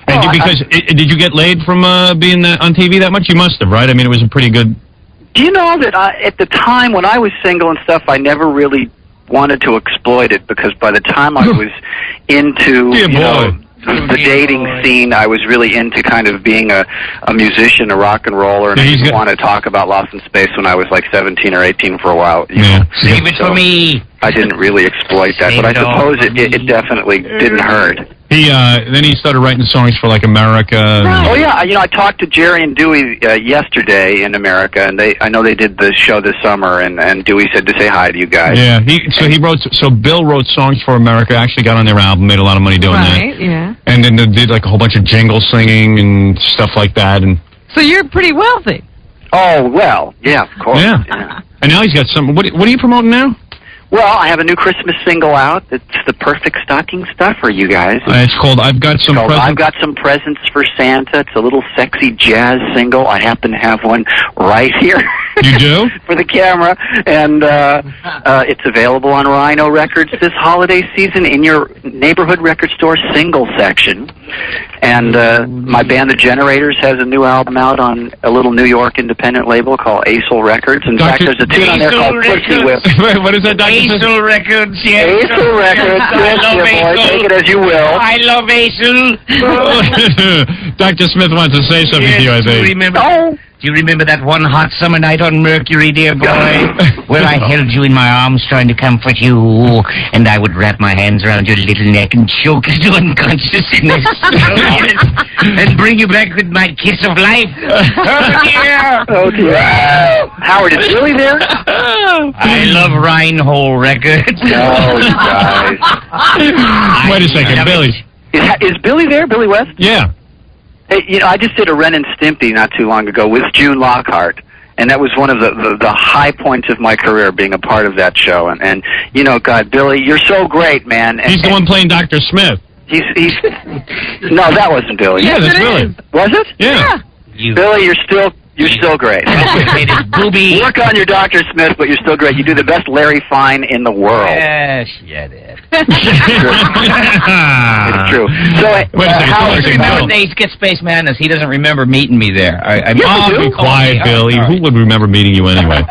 Did you get laid from being on TV that much? You must have, right? I mean, it was a pretty good... Do you know that at the time when I was single and stuff, I never really wanted to exploit it, because by the time I was into the dating scene, I was really into kind of being a musician, a rock and roller, and I didn't want to talk about Lost in Space when I was like 17 or 18 for a while. Save it for me. I didn't really exploit that, but I suppose it definitely didn't hurt. Then he started writing songs for like America. Oh yeah, I talked to Jerry and Dewey yesterday in America, and I know they did the show this summer, and Dewey said to say hi to you guys. Yeah, so Bill wrote songs for America, actually got on their album, made a lot of money doing that. Right, yeah. And then they did like a whole bunch of jingle singing and stuff like that. And so you're pretty wealthy. Oh well, yeah, of course. Yeah. And now he's got some. What are you promoting now? Well, I have a new Christmas single out. It's the perfect stocking stuffer, you guys. It's called I've Got Some Presents. I've Got Some Presents for Santa. It's a little sexy jazz single. I happen to have one right here. You do? For the camera. And it's available on Rhino Records this holiday season in your neighborhood record store single section. And my band, The Generators, has a new album out on a little New York independent label called Acel Records. In fact, there's a tune on there called Pussy Whip. What is that, Dr. Acel Records, yes. Acel Records, yes, I love boy. Take it as you will. I love Acel. Dr. Smith wants to say something to you, I think. Do you remember that one hot summer night on Mercury, dear boy, where I held you in my arms trying to comfort you, and I would wrap my hands around your little neck and choke you to unconsciousness, and bring you back with my kiss of life? Oh, dear! Oh, dear. Howard, is Billy there? I love Reinhold Records. Oh, you guys. Wait a second, Billy. Is Billy there, Billy West? Yeah. Hey, I just did a Ren and Stimpy not too long ago with June Lockhart, and that was one of the high points of my career, being a part of that show. And God, Billy, you're so great, man. He's the one playing Dr. Smith. He's no, that wasn't Billy. Yeah, that's Billy. Was it? Yeah. Billy, you're still great. Booby. Work on your Dr. Smith, but you're still great. You do the best Larry Fine in the world. Yes, yeah, it. It's true. So, Howard, remember Days Get Space Madness? He doesn't remember meeting me there. Be quiet, Billy. Who would remember meeting you anyway?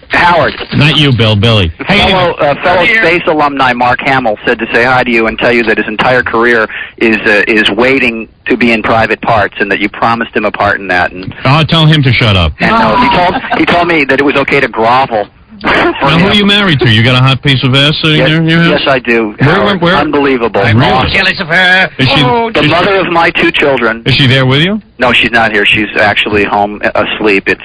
Howard. Not you, Bill. Billy. Fellow Space alumni Mark Hamill said to say hi to you and tell you that his entire career is waiting to be in private parts, and that you promised him a part in that. And I'll tell him to shut up. And he told me that it was okay to grovel. Now, who are you married to? You got a hot piece of ass sitting there? Yes, I do. Where? Unbelievable. I'm jealous of her. Is she the mother of my 2 children? Is she there with you? No, she's not here. She's actually home asleep. It's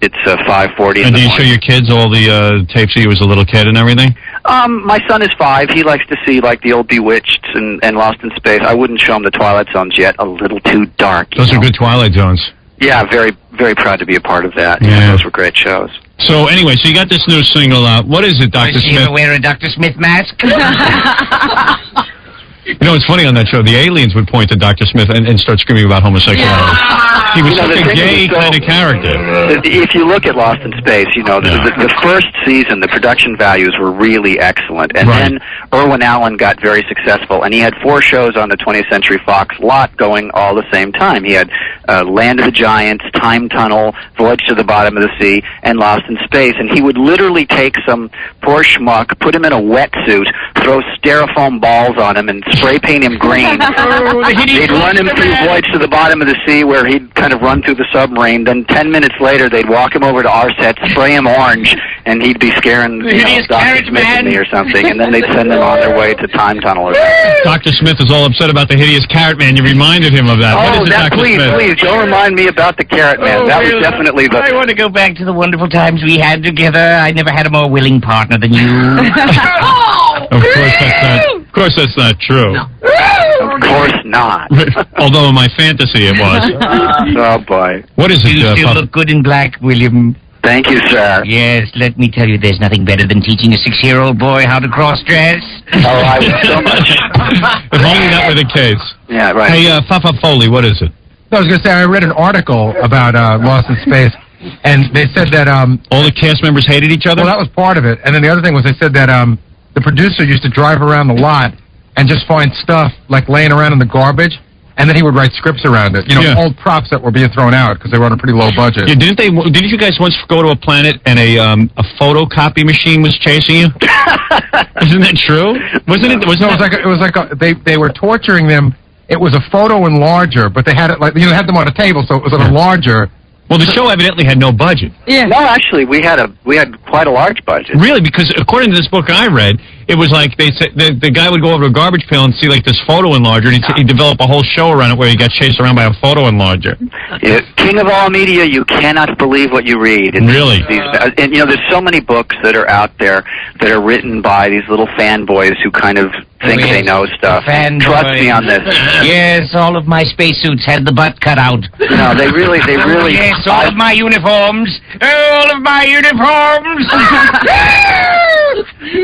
5:40. And do you show your kids all the tapes of you as a little kid and everything? My son is 5. He likes to see like the old Bewitched and Lost in Space. I wouldn't show him the Twilight Zones yet. A little too dark. Those are good Twilight Zones. Yeah, very, very proud to be a part of that. Yeah. Those were great shows. So anyway, so you got this new single out. What is it, Dr. Smith? Does she ever wear a Dr. Smith mask? It's funny on that show. The aliens would point to Dr. Smith and start screaming about homosexuality. He was such a gay kind of character. If you look at Lost in Space, the first season, the production values were really excellent. And then Irwin Allen got very successful, and he had 4 shows on the 20th Century Fox lot going all the same time. He had Land of the Giants, Time Tunnel, Voyage to the Bottom of the Sea, and Lost in Space. And he would literally take some poor schmuck, put him in a wetsuit, throw styrofoam balls on him, and spray paint him green. They'd run him through Voyage to the Bottom of the Sea, where he'd kind of run through the submarine. Then 10 minutes later, they'd walk him over to our set, spray him orange, and he'd be scaring Dr. Smith and me or something. And then they'd send him on their way to Time Tunnel or something. Dr. Smith is all upset about the hideous Carrot Man. You reminded him of that. Oh, please, don't remind me about the Carrot Man. That was definitely the... I want to go back to the wonderful times we had together. I never had a more willing partner than you. Of course that's not true. No. Of course not. Although in my fantasy it was. Oh, boy. What is it, You still look good in black, William. Thank you, sir. Yes, let me tell you, there's nothing better than teaching a 6-year-old boy how to cross-dress. Oh, I would so much. If only that were the case. Yeah, right. Hey, Fafa Foley, what is it? I was going to say, I read an article about Lost in Space, and they said that... all the cast members hated each other? Well, that was part of it. And then the other thing was they said that the producer used to drive around the lot and just find stuff, like, laying around in the garbage, and then he would write scripts around it. You know, old props that were being thrown out because they were on a pretty low budget. Yeah, didn't you guys once go to a planet and a photocopy machine was chasing you? Isn't that true? Wasn't it? It was like they were torturing them. It was a photo enlarger, but they had it like had them on a table, so it was an enlarger. Well, the show evidently had no budget. Yeah. No, actually, we had quite a large budget. Really, because according to this book I read, it was like they said the guy would go over to a garbage pail and see like this photo enlarger, and he'd develop a whole show around it where he got chased around by a photo enlarger. Yeah, king of all media, you cannot believe what you read. Really? And there's so many books that are out there that are written by these little fanboys who kind of think they know stuff. Trust me on this. Yes, all of my spacesuits had the butt cut out. No, they really. Yes, all of my uniforms. All of my uniforms.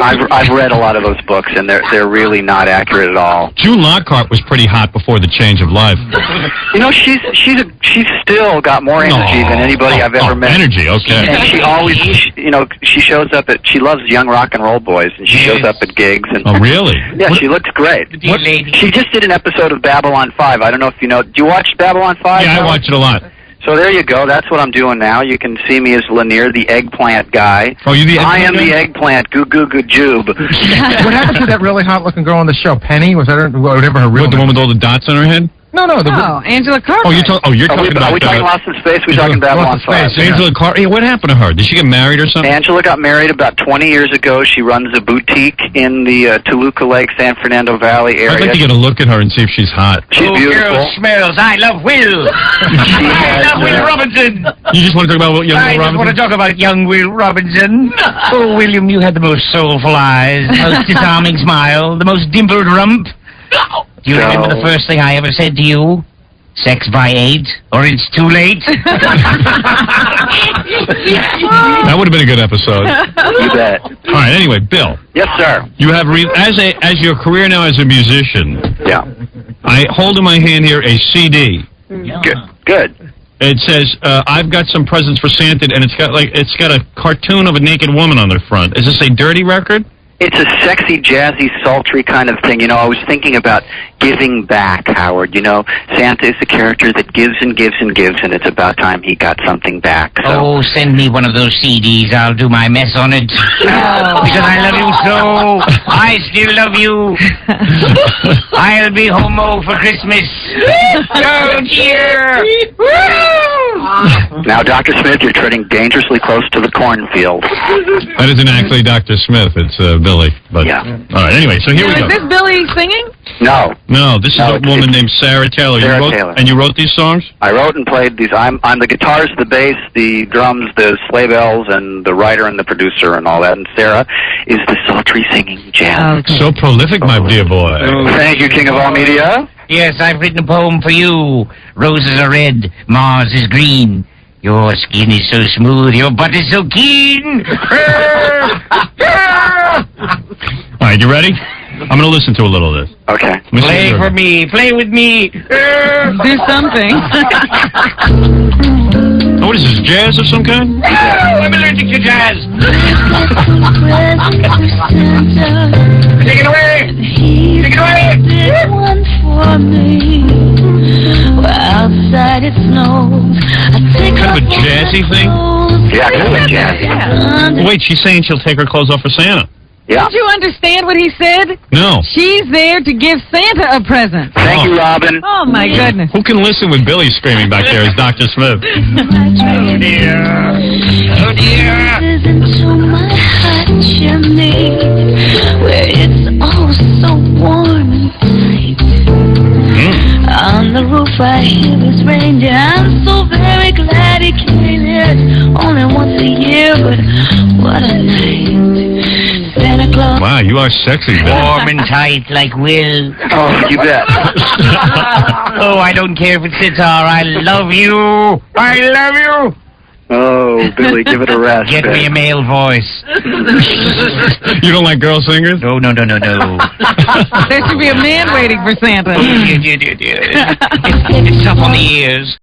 I've read a lot of those books, and they're really not accurate at all. June Lockhart was pretty hot before the change of life. She's still got more energy than anybody I've ever met. Energy, okay. And she always, she shows up she loves young rock and roll boys, and she shows up at gigs. And oh, really? Yeah, she looks great. She just did an episode of Babylon 5. I don't know if you know. Do you watch Babylon 5? Yeah, I watch it a lot. So there you go. That's what I'm doing now. You can see me as Lanier, the eggplant guy. Oh, you the eggplant I am the eggplant. Goo goo goo joob. What happened to that really hot-looking girl on the show? Penny? Was that whatever her real name? The one with all the dots on her head? No. Angela Cartwright. Oh, you're talking about... Are we talking Lost in Space? We're talking Babylon 5. Angela Cartwright. Hey, what happened to her? Did she get married or something? Angela got married about 20 years ago. She runs a boutique in the Toluca Lake, San Fernando Valley area. I'd like to get a look at her and see if she's hot. She's beautiful. Girl smells. I love Will. I love Will Robinson. You just want to talk about young Will Robinson? I just want to talk about young Will Robinson. Oh, William, you had the most soulful eyes, the most disarming smile, the most dimpled rump. Do you remember the first thing I ever said to you? Sex by 8, or it's too late. That would have been a good episode. You bet. All right. Anyway, Bill. Yes, sir. You have as your career now as a musician. Yeah. I hold in my hand here a CD. Good. It says, "I've got some presents for Santa," and it's got a cartoon of a naked woman on the front. Is this a dirty record? It's a sexy, jazzy, sultry kind of thing. I was thinking about giving back, Howard. Santa is a character that gives and gives and gives, and it's about time he got something back. So. Oh, send me one of those CDs. I'll do my mess on it. Because I love you so. I still love you. I'll be homo for Christmas. Oh, dear. Now, Dr. Smith, you're treading dangerously close to the cornfield. That isn't actually Dr. Smith. It's Billy. But, yeah. All right, anyway, so here we go. Is this Billy singing? No. No, this is a woman named Sarah Taylor. Taylor. And you wrote these songs? I wrote and played these. I'm the guitars, the bass, the drums, the sleigh bells, and the writer and the producer and all that. And Sarah is the sultry singing jazz. Okay. So prolific, my dear boy. Thank you, King of all media. Yes, I've written a poem for you. Roses are red, Mars is green. Your skin is so smooth, your butt is so keen. All right, you ready? I'm going to listen to a little of this. Okay. Play for me. Play with me. Do something. Oh, what is this, jazz of some kind? I'm allergic to jazz. Take it away. Take it away. One for me. Well, outside it snows. Kind of a jazzy thing? Yeah, kind of jazzy. Yeah. Wait, she's saying she'll take her clothes off for Santa. Yeah. Did you understand what he said? No. She's there to give Santa a present. Thank you, Robin. Oh, my goodness. Who can listen with Billy screaming back there as Dr. Smith? Oh, dear. Oh, dear. Into my hot chimney, where it's all so warm and tight. On the roof I hear his reindeer. I'm so very glad he came here. Only once a year, but what a night. Santa Claus. Wow, you are sexy, Bill. Warm and tight like Will. Oh, you bet. Oh, I don't care if it's sitar. I love you. I love you. Oh, Billy, give it a rest. Get me a male voice. You don't like girl singers? No. There should be a man waiting for Santa. It's tough on the ears.